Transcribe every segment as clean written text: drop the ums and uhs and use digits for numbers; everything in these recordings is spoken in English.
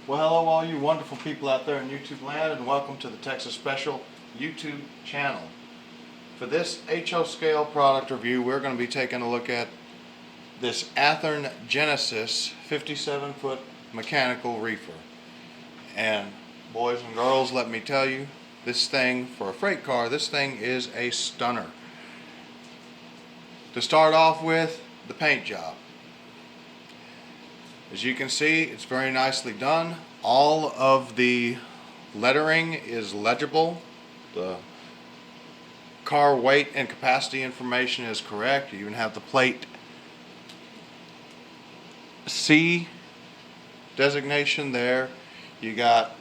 Well, hello all you wonderful people out there in YouTube land, and welcome to the Texas Special YouTube channel. For this HO scale product review, we're going to be taking a look at this Athearn Genesis 57-foot mechanical reefer. And boys and girls, let me tell you, this thing, for a freight car, this thing is a stunner. To start off with, the paint job. As you can see, it's very nicely done. All of the lettering is legible. The car weight and capacity information is correct. You even have the plate C designation there. You got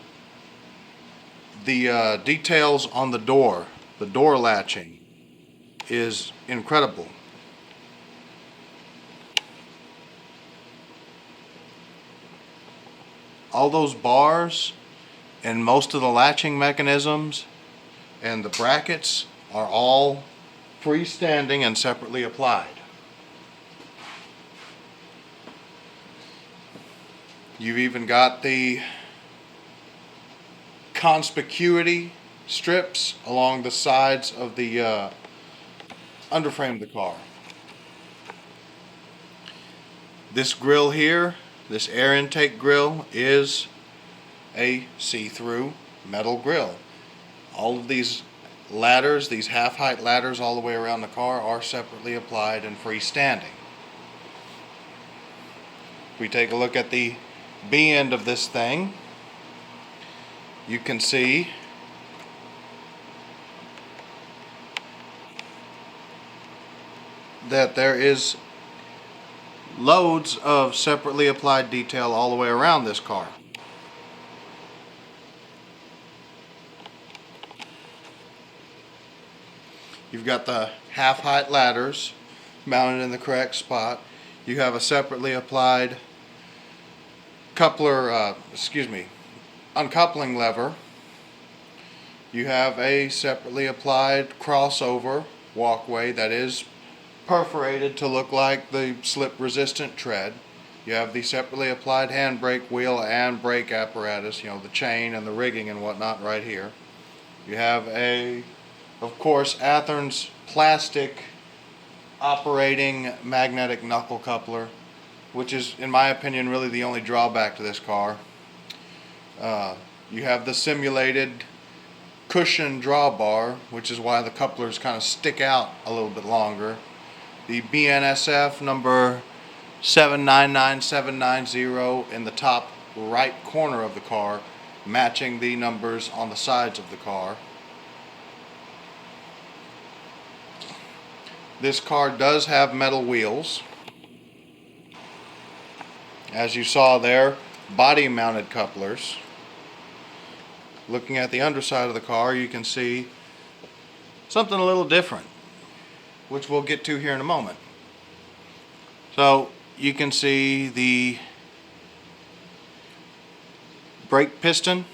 the details on the door latching is incredible. All those bars and most of the latching mechanisms and the brackets are all freestanding and separately applied. You've even got the conspicuity strips along the sides of the underframe of the car. This grill here, this air intake grill, is a see-through metal grill. All of these ladders, these half-height ladders all the way around the car, are separately applied and freestanding. If we take a look at the B end of this thing, you can see that there is loads of separately applied detail all the way around this car. You've got the half-height ladders mounted in the correct spot. You have a separately applied uncoupling lever. You have a separately applied crossover walkway that is perforated to look like the slip-resistant tread. You have the separately applied handbrake wheel and brake apparatus, the chain and the rigging and whatnot right here. You have of course, Athearn's plastic operating magnetic knuckle coupler, which is, in my opinion, really the only drawback to this car. You have the simulated cushion drawbar, which is why the couplers kind of stick out a little bit longer. The BNSF number 799790 in the top right corner of the car, matching the numbers on the sides of the car. This car does have metal wheels. As you saw there, body mounted couplers. Looking at the underside of the car, you can see something a little different, which we'll get to here in a moment. So you can see the brake piston,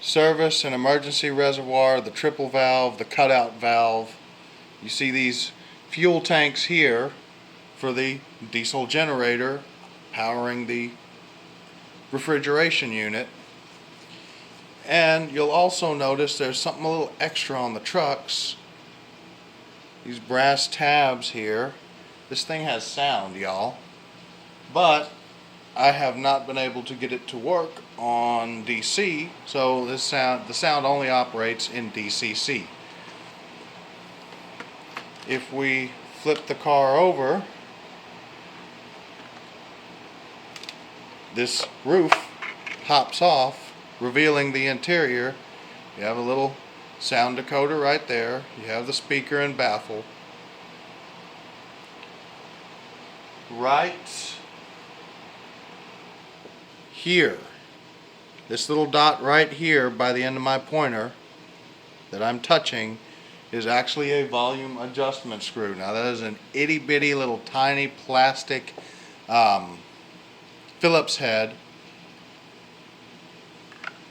service and emergency reservoir, the triple valve, the cutout valve. You see these fuel tanks here for the diesel generator powering the refrigeration unit. And you'll also notice there's something a little extra on the trucks. These brass tabs here. This thing has sound, y'all. But I have not been able to get it to work on DC, so the sound only operates in DCC. If we flip the car over, this roof pops off, revealing the interior. You have a little sound decoder right there. You have the speaker and baffle. Right here, this little dot right here by the end of my pointer that I'm touching is actually a volume adjustment screw. Now that is an itty bitty little tiny plastic Phillips head,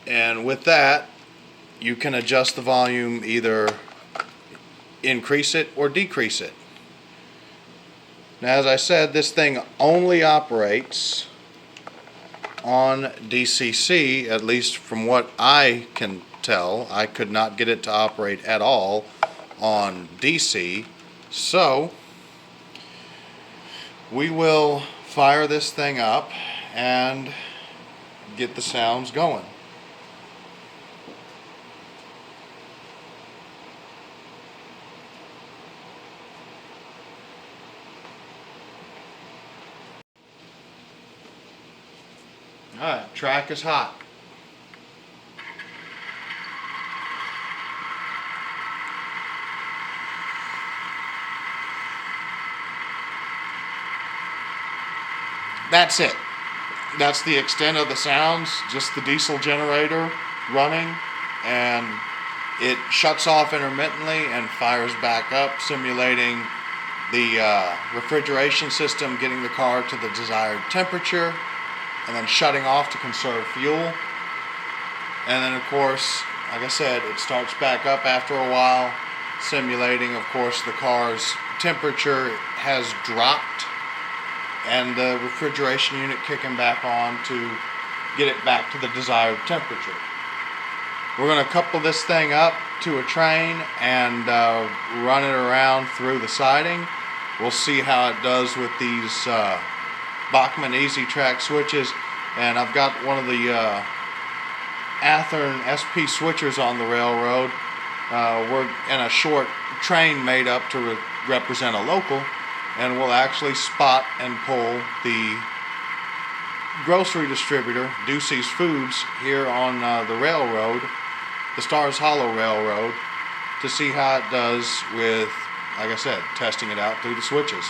and with that you can adjust the volume, either increase it or decrease it. Now, as I said, this thing only operates on DCC, at least from what I can tell. I could not get it to operate at all on DC. So we will fire this thing up and get the sounds going. Alright, track is hot. That's it. That's the extent of the sounds, just the diesel generator running, and it shuts off intermittently and fires back up, simulating the refrigeration system getting the car to the desired temperature, and then shutting off to conserve fuel. And then of course, like I said, it starts back up after a while, simulating, of course, the car's temperature has dropped and the refrigeration unit kicking back on to get it back to the desired temperature. We're going to couple this thing up to a train and run it around through the siding. We'll see how it does with these Bachmann Easy Track switches, and I've got one of the Athearn SP switchers on the railroad. We're in a short train made up to represent a local, and we'll actually spot and pull the grocery distributor, Ducey's Foods, here on the railroad, the Stars Hollow Railroad, to see how it does with, like I said, testing it out through the switches.